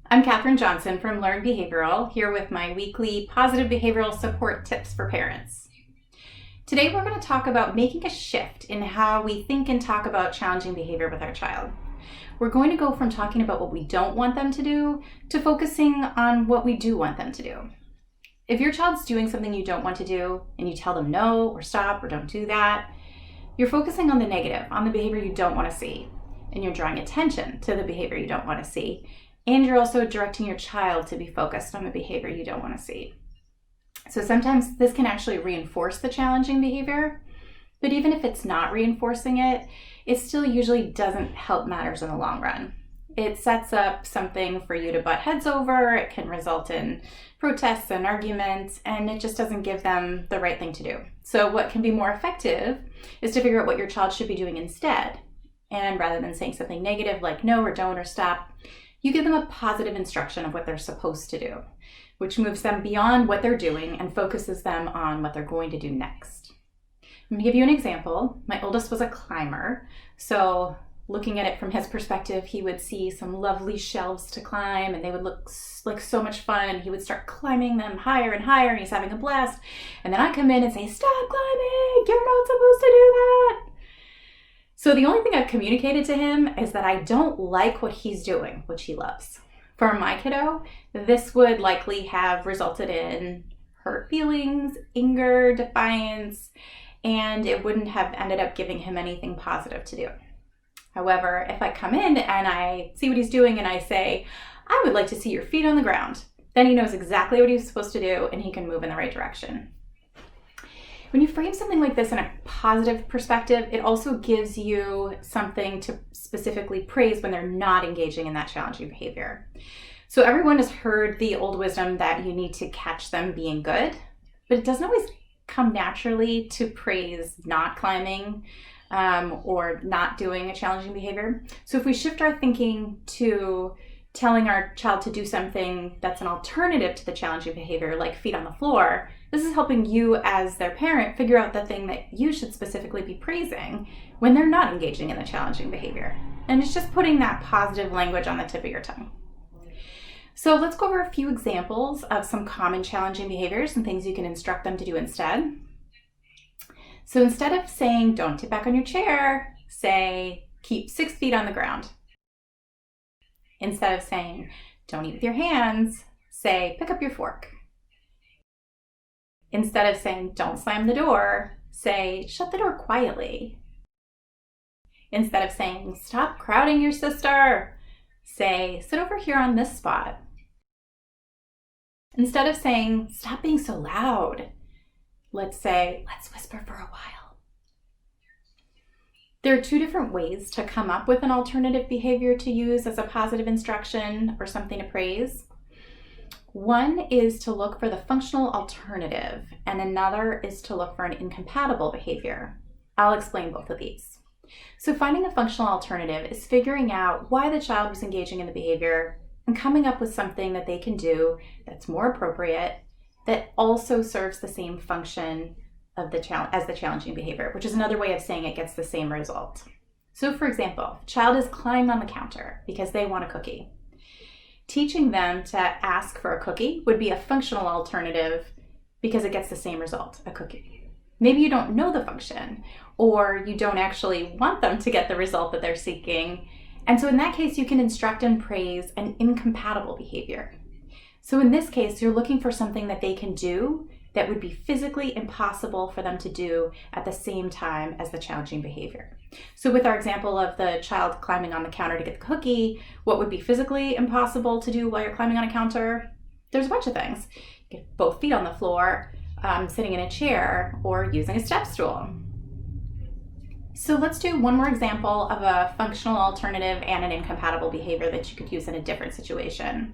I'm Katherine Johnson from Learn Behavioral, here with my weekly positive behavioral support tips for parents. Today we're going to talk about making a shift in how we think and talk about challenging behavior with our child. We're going to go from talking about what we don't want them to do to focusing on what we do want them to do. If your child's doing something you don't want to do and you tell them no or stop or don't do that, you're focusing on the negative, on the behavior you don't want to see, and you're drawing attention to the behavior you don't want to see. And you're also directing your child to be focused on the behavior you don't want to see. So sometimes this can actually reinforce the challenging behavior, but even if it's not reinforcing it, it still usually doesn't help matters in the long run. It sets up something for you to butt heads over, it can result in protests and arguments, and it just doesn't give them the right thing to do. So what can be more effective is to figure out what your child should be doing instead. And rather than saying something negative like no or don't or stop, you give them a positive instruction of what they're supposed to do, which moves them beyond what they're doing and focuses them on what they're going to do next. I'm going to give you an example. My oldest was a climber, so looking at it from his perspective, he would see some lovely shelves to climb and they would look like so much fun, and he would start climbing them higher and higher and he's having a blast. And then I come in and say, stop climbing, you're not supposed to do that. So the only thing I've communicated to him is that I don't like what he's doing, which he loves. For my kiddo, this would likely have resulted in hurt feelings, anger, defiance, and it wouldn't have ended up giving him anything positive to do. However, if I come in and I see what he's doing and I say, I would like to see your feet on the ground, then he knows exactly what he's supposed to do and he can move in the right direction. When you frame something like this in a positive perspective, it also gives you something to specifically praise when they're not engaging in that challenging behavior. So everyone has heard the old wisdom that you need to catch them being good, but it doesn't always come naturally to praise not climbing or not doing a challenging behavior. So if we shift our thinking to telling our child to do something that's an alternative to the challenging behavior, like feet on the floor, this is helping you as their parent figure out the thing that you should specifically be praising when they're not engaging in the challenging behavior. And it's just putting that positive language on the tip of your tongue. So let's go over a few examples of some common challenging behaviors and things you can instruct them to do instead. So instead of saying, don't tip back on your chair, say, keep 6 feet on the ground. Instead of saying, don't eat with your hands, say, pick up your fork. Instead of saying, don't slam the door, say, shut the door quietly. Instead of saying, stop crowding your sister, say, sit over here on this spot. Instead of saying, stop being so loud, let's say, let's whisper for a while. There are 2 different ways to come up with an alternative behavior to use as a positive instruction or something to praise. One is to look for the functional alternative, and another is to look for an incompatible behavior. I'll explain both of these. So finding a functional alternative is figuring out why the child was engaging in the behavior and coming up with something that they can do that's more appropriate, that also serves the same function of as the challenging behavior, which is another way of saying it gets the same result. So for example, a child is climbing on the counter because they want a cookie. Teaching them to ask for a cookie would be a functional alternative because it gets the same result, a cookie. Maybe you don't know the function, or you don't actually want them to get the result that they're seeking. And so in that case, you can instruct and praise an incompatible behavior. So in this case, you're looking for something that they can do that would be physically impossible for them to do at the same time as the challenging behavior. So with our example of the child climbing on the counter to get the cookie, what would be physically impossible to do while you're climbing on a counter? There's a bunch of things. Get both feet on the floor, sitting in a chair, or using a step stool. So let's do one more example of a functional alternative and an incompatible behavior that you could use in a different situation.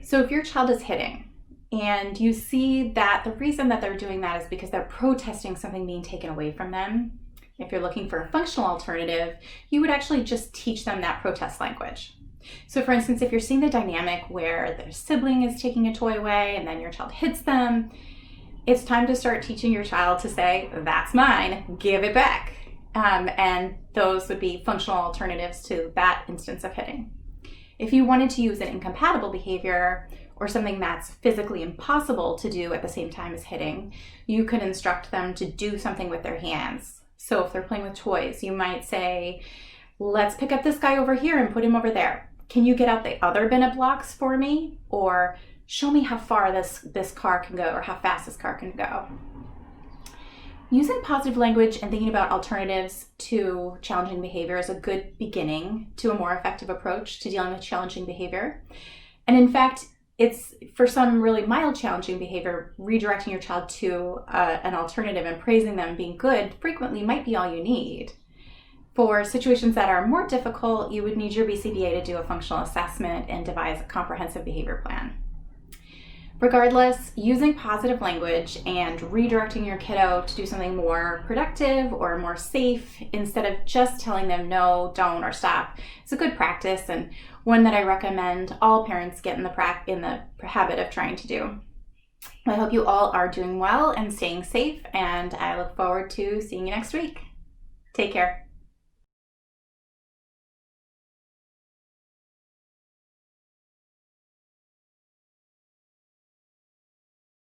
So if your child is hitting, and you see that the reason that they're doing that is because they're protesting something being taken away from them. If you're looking for a functional alternative, you would actually just teach them that protest language. So for instance, if you're seeing the dynamic where their sibling is taking a toy away and then your child hits them, it's time to start teaching your child to say, that's mine, give it back. And those would be functional alternatives to that instance of hitting. If you wanted to use an incompatible behavior or something that's physically impossible to do at the same time as hitting, you could instruct them to do something with their hands. So if they're playing with toys, you might say, let's pick up this guy over here and put him over there. Can you get out the other bin of blocks for me? Or show me how far this car can go, or how fast this car can go. Using positive language and thinking about alternatives to challenging behavior is a good beginning to a more effective approach to dealing with challenging behavior. And in fact, it's for some really mild challenging behavior, redirecting your child to an alternative and praising them being good frequently might be all you need. For situations that are more difficult, you would need your BCBA to do a functional assessment and devise a comprehensive behavior plan. Regardless, using positive language and redirecting your kiddo to do something more productive or more safe instead of just telling them no, don't, or stop is a good practice, and one that I recommend all parents get in the habit of trying to do. I hope you all are doing well and staying safe, and I look forward to seeing you next week. Take care.